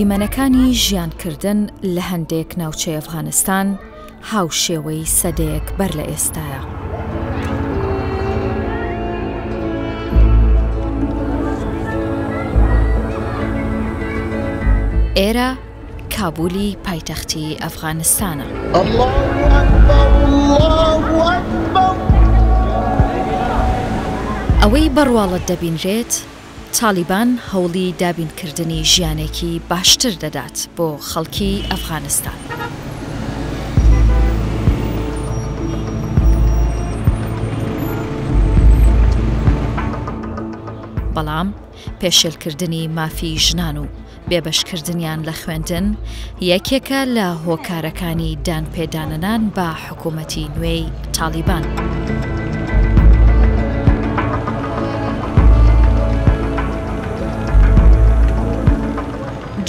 دیمەنەکانی ژیانکردن لە هەندێک ناوچەی ئەفغانستان هاوشێوەی سەدەیەک بەر لە ئێستایە. ئێرە کابولی پایتەختی ئەفغانستانە. ئەوەی بەڕواڵەت دەبینرێت تالیبان هەوڵی دابینکردنی ژیانێکی باشتر دەدات بۆ خەڵکی ئەفغانستان. بەڵام پێشێلکردنی مافی ژنان و بێبەشکردنیان لە خوێندن یەکێکە لە هۆکارەکانی دانپێدانەنان بە حکوومەتی نوێی تالیبان.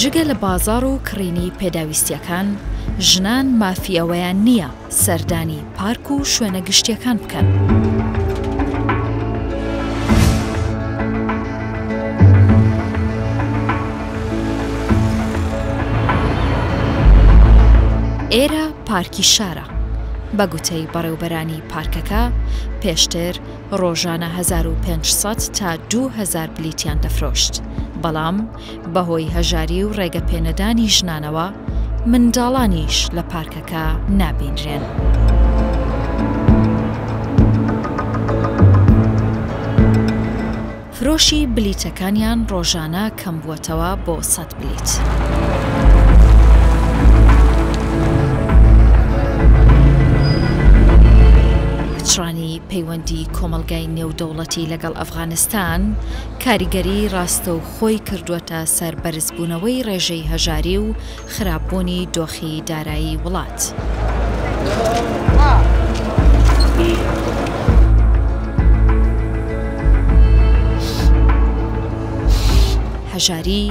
جگە لە بازار و کڕینی پێداویستیەکان، ژنان مافیەوەیان نییە سەردانی پارک و شوێنە گشتیەکان بکەن. ئێرە پارکی شارە. بە گوتەی بەڕێوبەرانی پارکەکە پێشتر ڕۆژانە 1500 تا 2000 بلیتیان دەفرۆشت، بەڵام بەهۆی هەژاری و ڕێگەپێنەدانی ژنانەوە منداڵانیش لە پارکەکە نابینرێن. فرۆشی بلیتەکانیان ڕۆژانە کەم بووەتەوە بۆ 100 بلیت. پچڕانی پەیوەندی کۆمەڵگای نێودەوڵەتی لەگەڵ ئەفغانستان کاریگەری ڕاستە و خۆی کردووەتە سەر بەرزبوونەوەی ڕێژەی هەژاری و خراپبوونی دۆخی دارایی وڵات. هەژاری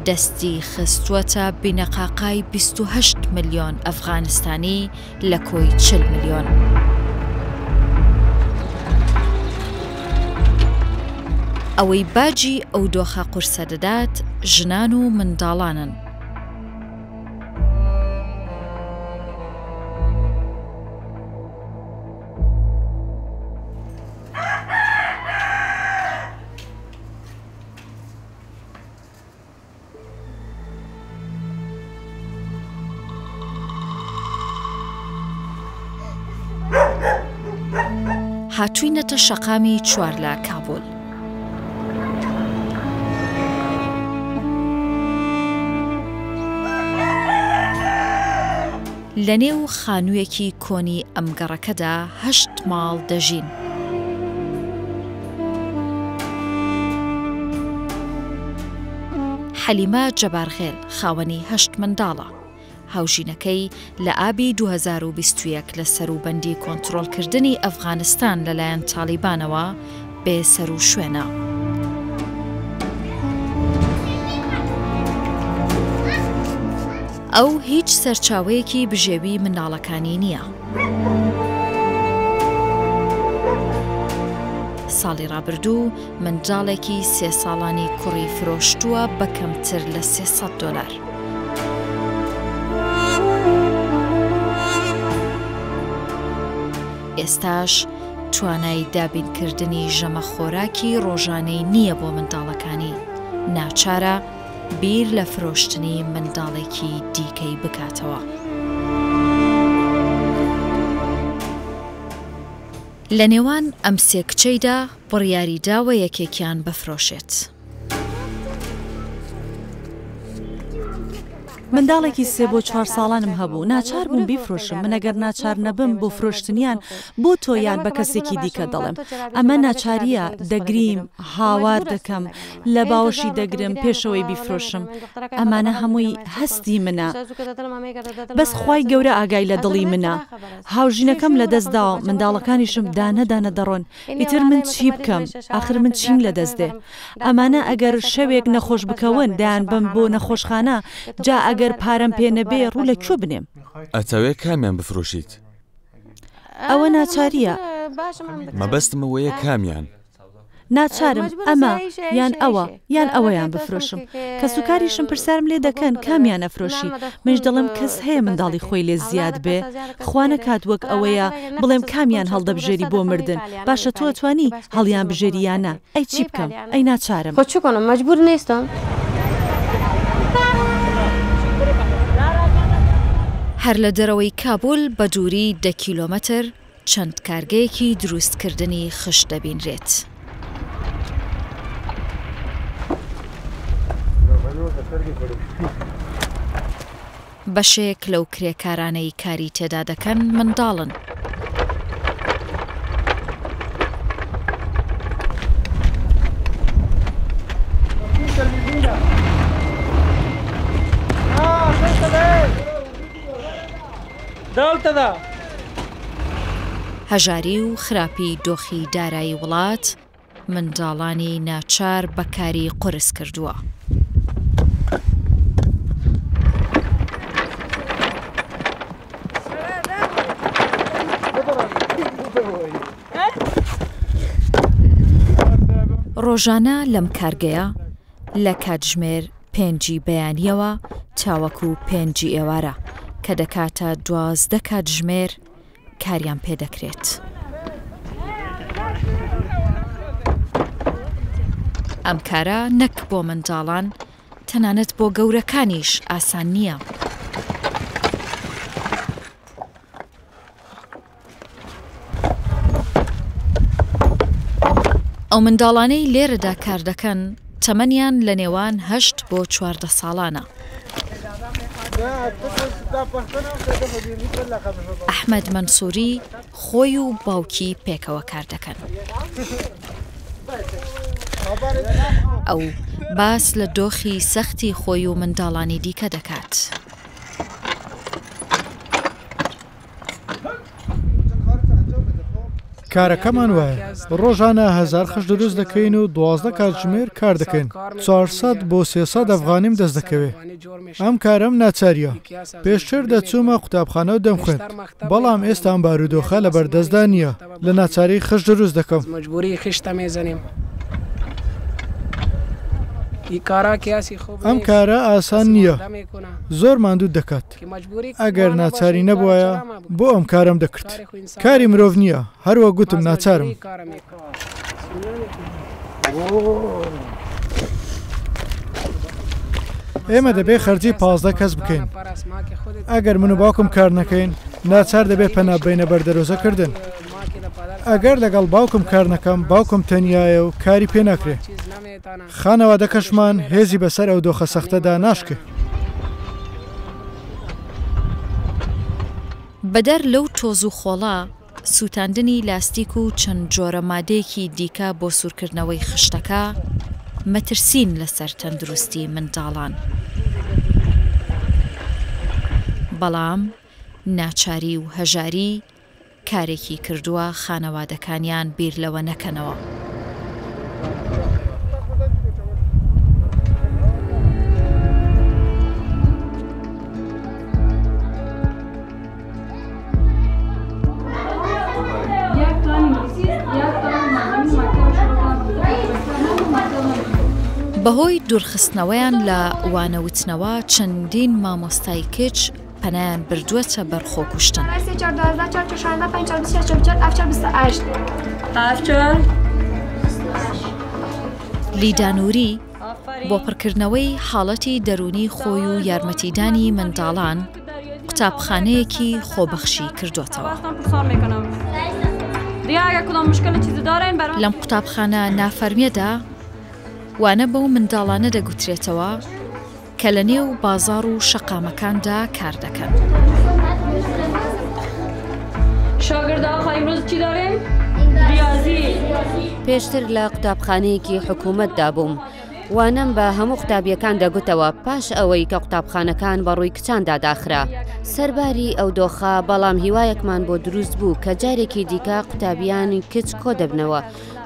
دەستی خستووەتە بینەقاقای 28 ملیۆن ئەفغانستانی لە کۆی 40 ملیۆن. ئەوەی باجی ئەو دۆخە قورسە دەدات ژنان و منداڵانن. هاتووینەتە شەقامی 4 لە کابول. لە نێو خانوویەکی کۆنی ئەم گەڕەکەدا 8 ماڵ دەژین. حەلیمە جەبارغێل خاوەنی 8 منداڵە. هاوژینەکەی لە ئابی 2021 لە سەروبەندی کۆنتڕۆڵکردنی ئەفغانستان لەلایەن تالیبانەوە بێ سەر و شوێنە. ئەو هیچ سەرچاوەیەکی بژێوی منداڵەکانی نییە. ساڵی ڕابردوو منداڵێکی 3 ساڵانی کوڕی فرۆشتووە بە کەمتر لە $300. ئێستاش توانای دابینکردنی ژەمە خۆراکی ڕۆژانەی نییە بۆ منداڵەکانی. ناچارە بیر لە فرۆشتنی منداڵێکی دیکەی بکاتەوە. لە نێوان ئەم 3 کچەیدا بڕیاری داوە یەکێکیان بفرۆشێت. منداڵێکی 3 بۆ 4 ساڵانم هەبوو. ناچار بووم بیفرۆشم. من ئەگەر ناچار نەبم بۆ فرۆشتنیان بۆ تۆیان بە کەسێکی دیکە دەڵێم. ئەمە ناچاریە، دەگریم، هاوار دەکەم، لە باوەشی دەگرم پێشەوەی بیفرۆشم. ئەمانە هەمووی هەستی منە. بەس خوای گەورە ئاگای لە دڵی منە. هاوژینەکەم لە دەستداوە، منداڵەکانیشم دانە دەڕۆن. ئیتر من چی بکەم؟ ئاخر من چیم لە دەست دێ؟ ئەمانە ئەگەر شەوێک نەخۆش بکەون دایان بم بۆ نەخۆشخانە، جا ئەگەر پارەم پێ نەبێ ڕوو لە کوێ بنێم؟ ئەتەوێت کامیان بفرۆشیت؟ ئەوە ناچاریە. مەبەستم ئەوەیە کامیان. ناچارم ئەمە یان ئەوە یان ئەوەیان بفرۆشم کە سوکاریشم پرسیارم لێ دەکەن کامیان ئەفرۆشی منش دەڵم کەس هەیە منداڵی خۆی لێ زیاد بێ خوانە کات وەک ئەوەیە بڵێم کامیان هەڵدەبژێری بۆ مردن باشە تۆ توانی هەڵیان بژێریانە ئەی چی بکەم ئەی ناچارم خۆ چ کنم مەجبور نیستم هەر لە دەرەوەی کابول بە دووری 10 کیلۆمەتر چەند کارگەیەکی دروستکردنی خشت دەبینرێت. بەشێک لەو کرێکارانەی کاری تێدا دەکەن منداڵن. هەژاری و خراپی دۆخی دارایی وڵات منداڵانی ناچار بەکاری قورس کردووە. ڕۆژانە لەم کارگەیە لە کاتژمێر 5 بەیانیەوە چاوەکو 5 ئێوارە کە دەکاتە 12 کاتژمێر کاریان پێدەکرێت. ئەم کارە نەک بۆ منداڵان تەنانەت بۆ گەورەکانیش ئاسان نییە. ئەو منداڵانەی لێرەدا کار دەکەن تەمەنیان لە نێوان 8 بۆ 14 ساڵانە. ئەحمەد مەنسووری خۆی و باوکی پێکەوە کار دەکەن. ئەو باس لە دۆخی سەختی خۆی و منداڵانی دیکە دەکات. کارەکەمان وایە ڕۆژانە 1000 خش دروست دەکەین و 12 کاتژمێر کار دەکەین 400 بۆ 300 ئەفغانیم دەست دەکەوێت. ئەم کارەم ناچاریە پێشتر دەچوومە قوتابخانە و دەمخوێند بەڵام ئێستا ئەم بارودۆخە لە بەردەستدا نییە لە ناچاری خش دروست دەکەم. ئەم کارە ئاسان نییە زۆر ماندوو دەکات ئەگەر ناچاری نەبووایە بۆ ئەم کارم دەکرد کاری مرۆڤ نییە هەروە گوتم ناچارم. ئێمە دەبێ خەرجی 15 کەس بکەین ئەگەر من و باوکم کار نەکەین ناچار دەبێ پەنا بینە بەردەرۆزەکردن. ئەگەر لەگەڵ باوکم کار نەکەم باوکم تەنیایە و کاری پێ ناکرێ خانەوادەکەشمان هێزی بەسەر ئەو دۆخە سەختەدا ناشکێ. بەدەر لەو تۆز و خۆڵا سووتاندنی لاستیک و چەند جۆرە مادەیەکی دیکە بۆ سوورکردنەوەی خشتەکە مەترسین لەسەر تەندروستی منداڵان. بەڵام ناچاری و هەژاری کارێکی کردووە خانەوادەکانیان بیر لەوە نەکەنەوە. بەهۆی دوورخستنەوەیان لە وانەوتنەوە چەندین مامۆستای کچ پەنایان بردووەتە بەرخۆکوشتن. لیدانوری بۆ پڕکردنەوەی حاڵەتی دەرونی خۆی و یارمەتیدانی منداڵان قوتابخانەیەکی خۆبەخشی کردوتەوە. لەم قوتابخانە نافەرمیەدا وانە بەو منداڵانە دەگوترێتەوە کە لە نێو بازاڕ و شەقامەکاندا کار دەکەن. پێشتر لە قوتابخانەیەکی حکوومەتدا بووم وانم بە هەموو قوتابیەکان دەگوتەوە پاش ئەوەی کە قوتابخانەکان بە ڕووی کچاندا داخرا سەرباری ئەو دۆخە بەڵام هیوایەکمان بۆ دروست بوو کە جارێکی دیکە قوتابیانی کچ کۆ دەبنەوە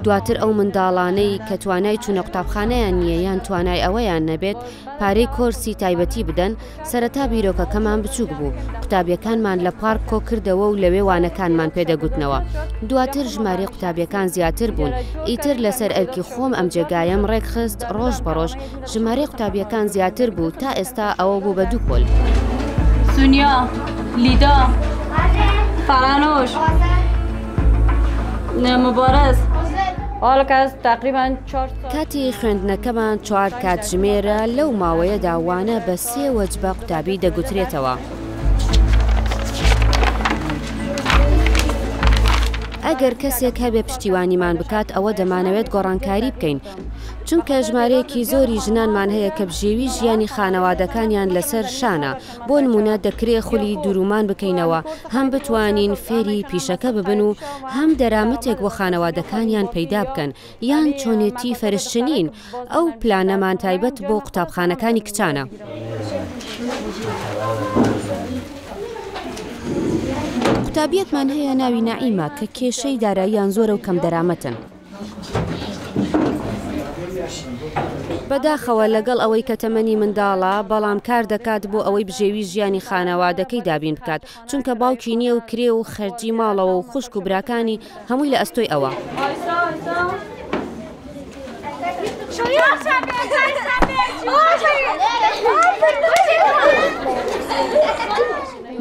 دواتر ئەو منداڵانەی کە توانای چوونە قوتابخانەیان نییە یان توانای ئەوەیان نەبێت پارەی کۆرسی تایبەتی بدەن سەرەتا بیرۆکەکەمان بچووک بوو قوتابیەکانمان لە پارک کۆ کردەوە و لەوێ وانەکانمان پێدەگوتنەوە دواتر ژمارەی قوتابیەکان زیاتر بوون ئیتر لەسەر ئەرکی خۆم ئەم جێگایم ڕێکخست ڕۆژ بەڕۆژ ژمارەی قوتابیەکان زیاتر بوو تا ئێستا ئەوە بوو بە 2 پۆل سونیا لیدا فرانوش مبارز کاتی خوێندنەکەمان 4 کاتژمێرە لەو ماوەیە داوانە بە 3 وەجبە قوتابی دەگوترێتەوە. ئەگەر کەسێک هەبێ پشتیوانیمان بکات ئەوە دەمانەوێت گۆڕانکاری بکەین چونکە ژمارەیەکی زۆری ژنانمان هەیە کە بژێوی ژیانی خانەوادەکانیان لەسەر شانە بۆ نمونە دەکرێت خولی دورومان بکەینەوە هەم بتوانین فێری پیشەکە ببن و هەم دەرامەتێک بۆ خانەوادەکانیان پەیدا بکەن یان چۆنێتی فەرشتنین ئەو پلانەمان تایبەت بۆ قوتابخانەکانی کچانە. قوتابیەتمان هەیە ناوی نائیمە کە کێشەی داراییان زۆرە و کەم دەرامەتن. بەداخەوە لەگەڵ ئەوەی کە تەمەنی منداڵە بەڵام کار دەکات بۆ ئەوەی بژێوی ژیانی خانەوادەکەی دابین بکات چونکە باوکی نییە و کرێ و خەرجی ماڵەوە و خوشک و براکانی هەمووی لە ئەستۆی ئەوە.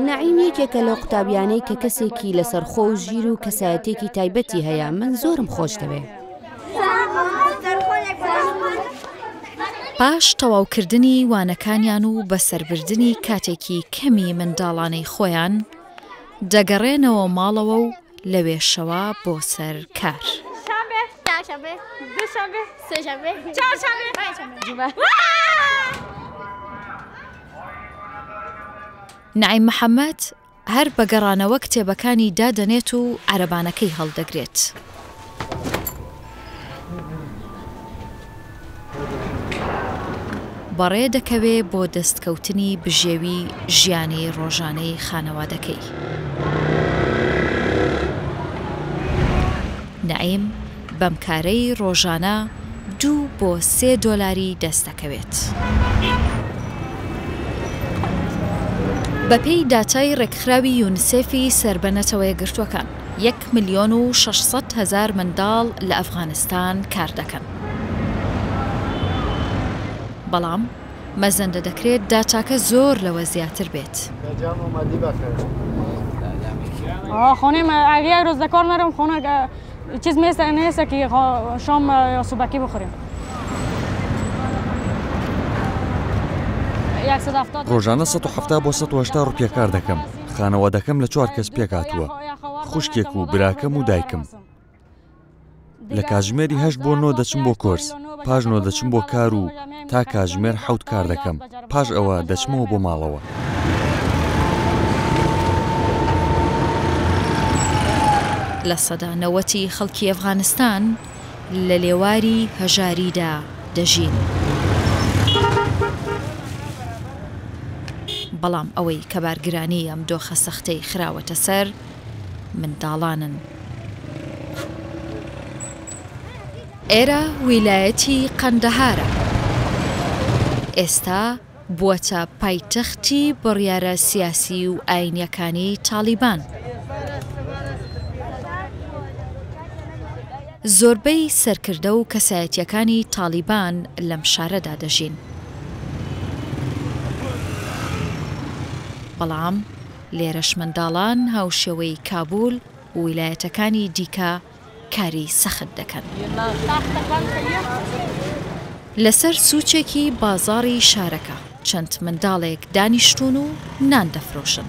نعیم یەکێکە لە قوتابیانەی کە کەسێکی لەسەرخۆ و ژیر و کەسایەتێکی تایبەتی هەیە من زۆرم خۆش دەوێت. پاش تەواوکردنی وانەکانیان و بەسەربردنی کاتێکی کەمی منداڵانەی خۆیان دەگەڕێنەوە ماڵەوە و لەوێشەوە بۆ سەر کار. نعیم محەممەد هەر بەگەڕانەوە کتێبەکانی دادەنێت و عەرەبانەکەی هەڵدەگرێت. بەڕێ دەکەوێ بۆ دەستکەوتنی بژێوی ژیانی ڕۆژانەی خانەوادەکەی. نعیم بەم کارەی ڕۆژانە 2 بۆ 3 دۆلاری دەست دەکەوێت. بەپێی داتای ڕێکخراوی یونیسێفی سەربەنەتەوە یەکگرتووەکان 1,600,000 منداڵ لە ئەفغانستان کار دەکەن. بەڵام مەزەندە دەکرێت داتاکە زۆر لەوە زیاتر بێت. خانم اگه روز کار نرم خانه چیز نیست که شام یا صبحکی بخوریم. ڕۆژانە 170 بۆ 180 ڕوپیە کار دەکەم. خانەوادەکەم لە 4 کەس پێکاتووە. خوشکێک و براکەم و دایکم. لە کاتژمێری 8 بۆ 9 دەچم بۆ کۆرس. پاش 9 دەچم بۆ کار و تا کاتژمێر 7 کار دەکەم. پاش ئەوە دەچمەوە بۆ ماڵەوە. لە سەدا 90 خەڵکی ئەفغانستان لە لێواری هەژاریدا دەژین. بەڵام ئەوەی کە بارگرانی ئەم دۆخە سەختەی خراوەتە سەر منداڵانن. ئێرە ویلایەتی قەندەهارە. ئێستا بووەتە پایتەختی بڕیارە سیاسی و ئاینیەکانی تالیبان. زۆربەی سەرکردە و کەسایەتیەکانی تالیبان لەم شارەدا دەژین. بەڵام لێرەش منداڵان هاوشێوەی کابول و ویلایەتەکانی دیکە کاری سەخت دەکەن. لەسەر سوچێکی بازاڕی شارەکە چەند منداڵێک دانیشتون و نان دەفرۆشن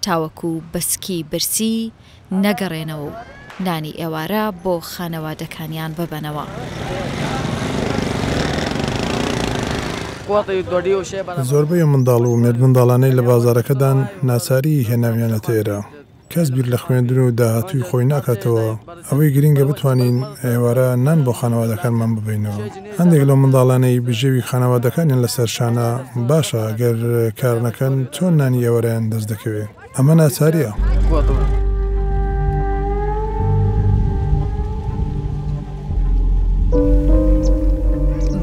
تاوەکو بەسکی برسی نەگەڕێنەوە و نانی ئێوارە بۆ خانەوادەکانیان ببەنەوە. زۆربەی منداڵ و مێرد منداڵانەی لە بازارەکەدان ناچاری هێناویانەتە ئێرە. کەس بیر لە خوێندن و داهاتووی خۆی ناکاتەوە ئەوەی گرینگە بتوانین ئێوارە نان بۆ خانەوادەکانمان ببینەوە. هەندێک لەو منداڵانەی بژێوی خانەوادەکانیان لەسەر شانە باشە گەر کار نەکەن چۆن نانی ئێوەرەیان دەست دەکەوێت. ئەمە ناچاریە.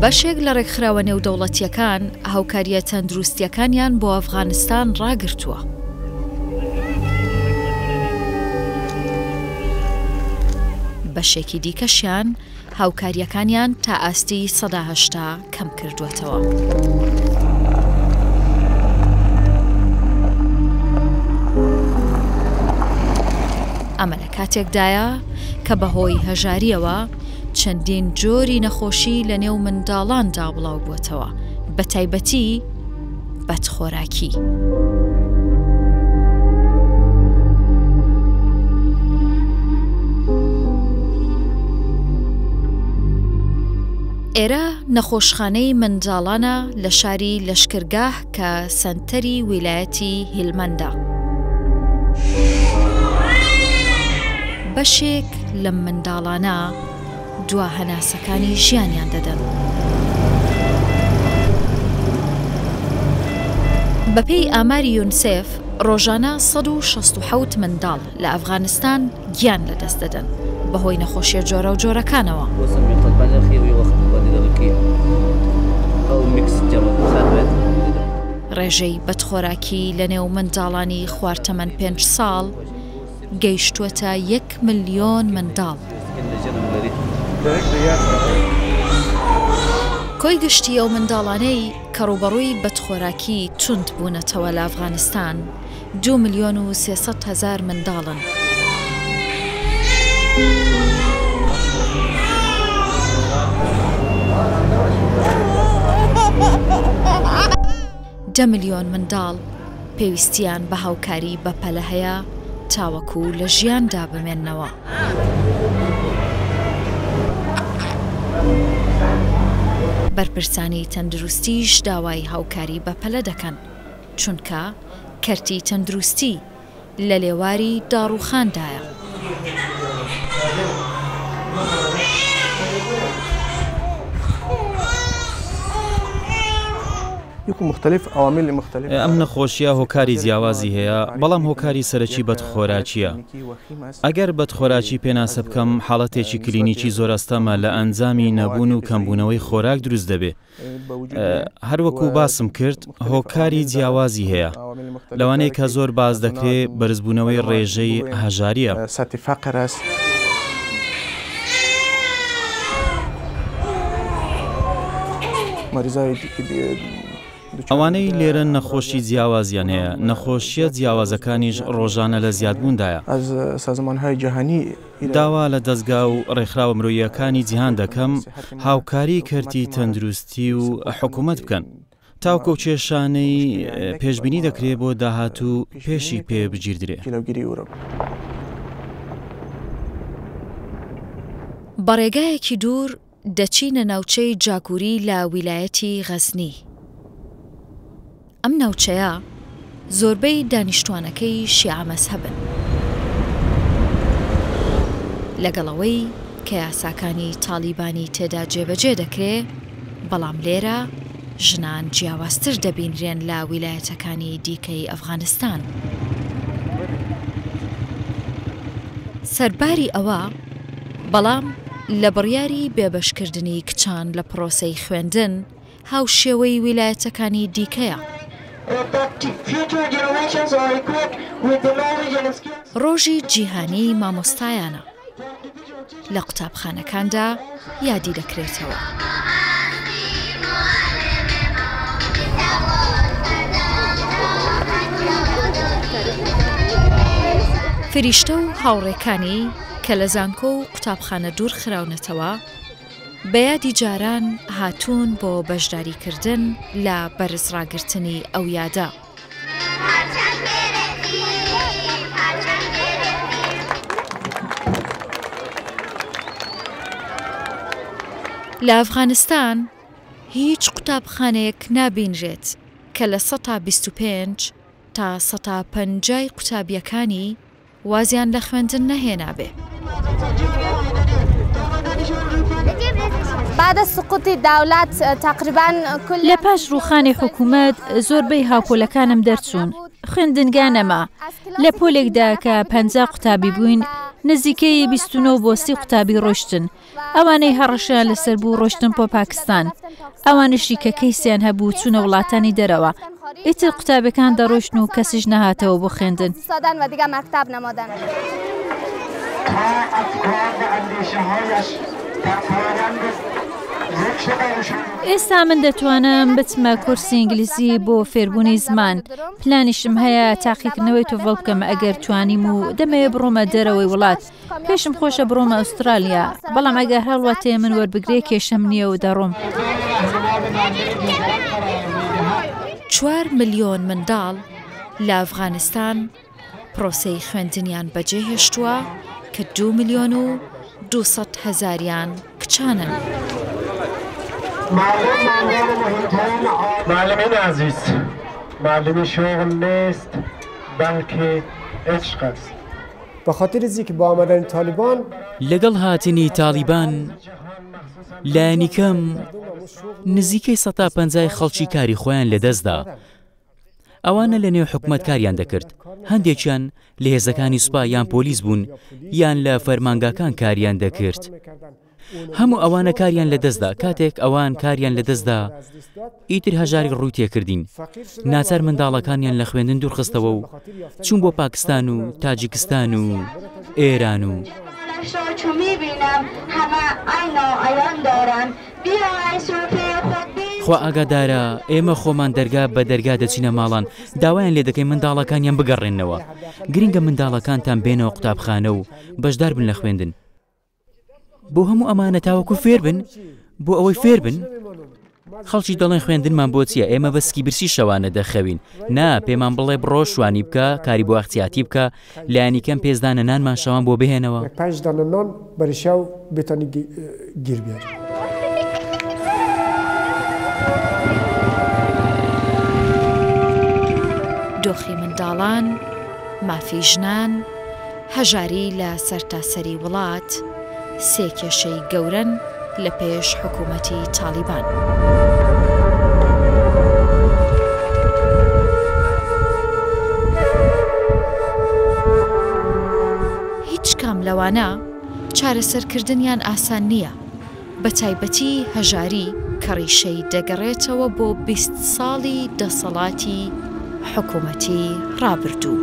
بەشێک لە ڕێکخراوە نێودەوڵەتیەکان هاوکاریە تەندروستیەکانیان بۆ ئەفغانستان ڕاگرتووە. بەشێکی دیکەشیان هاوکاریەکانیان تا ئاستی 180 کەم کردوێتەوە. ئەمە لە کاتێکدایە کە بەهۆی هەژاریەوە چەندین جۆری نەخۆشی لە نێو منداڵاندا بڵاو بووتەوە، بە تایبەتی بەدخۆراکی. ئێرە نەخۆشخانەی منداڵانە لە شاری لەشکرگاه کە سەنتەری ویلایەتی هیلمەندە. بەشێک لە منداڵانە دوا هەناسەکانی ژیانیان دەدەن. بەپێی ئاماری یونسێف ڕۆژانە 167 منداڵ لە ئەفغانستان گیان لەدەست دەدەن بەهۆی نەخۆشیە جۆرە و جۆرەکانەوە. ڕێژەی بەدخۆراکی لە نێو منداڵانی خواردتەمەن 5 ساڵ گەیشتووەتە 1 ملیۆن منداڵ. کۆی گشتی ئەو منداڵانەی کە ڕوبەڕووی بەدخۆراکی توند بوونەتەوە لە ئەفغانستان 2 ملیۆن و 300 هەزار منداڵن. دە ملیۆن منداڵ پێویستیان بە هاوکاری بەپەلە هەیە تاوەکو لە ژیاندا بمێننەوە. بەرپرسانی تەندروستیش داوای هاوکاری بەپەلە دەکەن چونکە کەرتی تەندروستی لە لێواری داڕوخاندایە. ئەم نەخۆشیە هۆکاری جیاوازی هەیە، بەڵام هۆکاری سەرەکی بەدخۆراکیە. ئەگەر بەدخۆراکی پێناسە بکەم حاڵەتێکی کلینیکی زۆرەستەمە لە ئەنجامی نەبوون و کەمبوونەوەی خۆراک دروست دەبێ. هەروەکو باسم کرد هۆکاری جیاوازی هەیە لەوانەیە کە زۆر باز دەکرێت بەرزبوونەوەی ڕێژەی هەژاریە. ئەوانەی لێرە نەخۆشی جیاوازیان هەیە، نەخۆشیە جیاوازەکانیش ڕۆژانە لە زیادبووندایە. داوا لە دەستگا و ڕێکخراوە مرۆییەکانی جیهان دەکەم هاوکاری کەرتی تەندروستی و حکوومەت بکەن تاوکە و کێشانەی پێشبینی دەکرێت بۆ داهاتوو پێشی پێ بگیردرێ. بەڕێگایەکی دوور دەچینە ناوچەی جاکووری لە ویلایەتی غەزنی. ئەم ناوچەیە زۆربەی دانیشتوانەکەی شیعە مەزهەبن. لەگەڵەوەی کە یاساکانی تالیبانی تێدا جێبەجێ دەکرێت، بەڵام لێرە ژنان جیاوازتر دەبینرێن لە ویلایەتەکانی دیکەی ئەفغانستان. سەرباری ئەوە بەڵام لە بڕیاری بێبەشکردنی کچان لە پرۆسەی خوێندن هاوشێوەی ویلایەتەکانی دیکەیە. ڕۆژی جیهانی مامۆستایانە لە قوتابخانەکاندا یادی دەکرێتەوە. فریشتە و هاوڕێکانی کە لە زانکۆ و قوتابخانە دوور خراونەتەوە بە یادی جاران هاتوون بۆ بەشداریکردن لە بەرزڕاگرتنی ئەو یادە. لە ئەفغانستان هیچ قوتابخانەیەک نابینرێت کە لە 125 تا 150 قوتابیەکانی وازیان لە خوێندن نەهێنابێ. لە پاش ڕووخانی حکوومەت زۆربەی هاوپۆلەکانم دەرچوون، خوێندنگانەما لە پۆلێکدا کە 50 قوتابی بووین نزیکەی 29 بۆ 30 قوتابی ڕۆشتن. ئەوانەی هەڕەشیان لەسەر بوو ڕۆشتن بۆ پاکستان. ئەوانشی کە کەیسیان هەبوو چوونە وڵاتانی دەرەوە. ئیتر قوتابەکان دەڕۆشتن و کەسیش نەهاتەوە بۆ خوێندن. ئێستا من دەتوانم بچمە کورسی ئینگلیزی بۆ فێربوونی زمان. پلانیشم هەیە تاقیکردنەوەی تۆڤڵ بکەم ئەگەر توانیم و دەمەوێت بڕۆمە دەرەوەی وڵات. پێشم خۆشە بڕۆمە ئوسترالیا، بەڵام ئەگەر هەڵوەتێ من وەربگرێ کێشەم نییە و دەڕۆم. 4 ملیۆن منداڵ لە ئەفغانستان پرۆسەی خوێندنیان بەجێهێشتووە کە 2 ملیۆن و 200 هەزاریان کچانن. معلمین عزیز، معلمی شغل نیست بلکه عشق است. به خاطر اینکه با آمدن طالبان لەگەڵ هاتنی تالیبان لایەنی کەم نزیکەی 150 خەڵکی کاری خۆیان لەدەستدا. ئەوانە لە نێو حکومەت کاریان دەکرد. هەندێکیان لە هێزەکانی سوپا یان پۆلیس بوون یان لە فەرمانگاکان کاریان دەکرد. هەموو ئەوانە کاریان لەدەستدا. کاتێک ئەوان کاریان لەدەستدا ئیتر هەژاری ڕووی تێکردین. ناچار منداڵەکانیان لە خوێندن دوورخستەوە و چوون بۆ پاکستان و تاجیکستان و ئێران و خوا ئاگادارە ئێمە خۆمان دەرگا بە دەرگا دەچینە ماڵان داوایان لێ دەکەین منداڵەکانیان بگەڕێنەوە. گرنگە منداڵەکانتان بێنەوە قوتابخانە و بەشدار بن لە خوێندن. بۆ هەموو ئەمانە تاوەکو فێر بن بۆ ئەوەی فێر بن. خەڵکی دەڵێن خوێندنمان بۆ چییە؟ ئێمە بەسکی برسی شەوانە دەخەوین. نا پێمان بڵێ بڕۆ شوانی بکە، کاری بۆ ئەختیاتی بکە، لایەنی کەم پێزدانە نانمان شەوان بۆ بهێنەوە. 5 دانە نان بەری شەو بتانی گیر بێت. دۆخی منداڵان، مافی ژنان، هەژاری لە سەرتاسەری وڵات، سێ کێشەی گەورن لە پێش حکوومەتی تالیبان. هیچ کام لەوانە چارەسەرکردنیان ئاسان نییە، بە تایبەتی هەژاری کە ڕیشەی دەگەڕێتەوە بۆ 20 ساڵی دەسەڵاتی حکوومەتی ڕابردوو.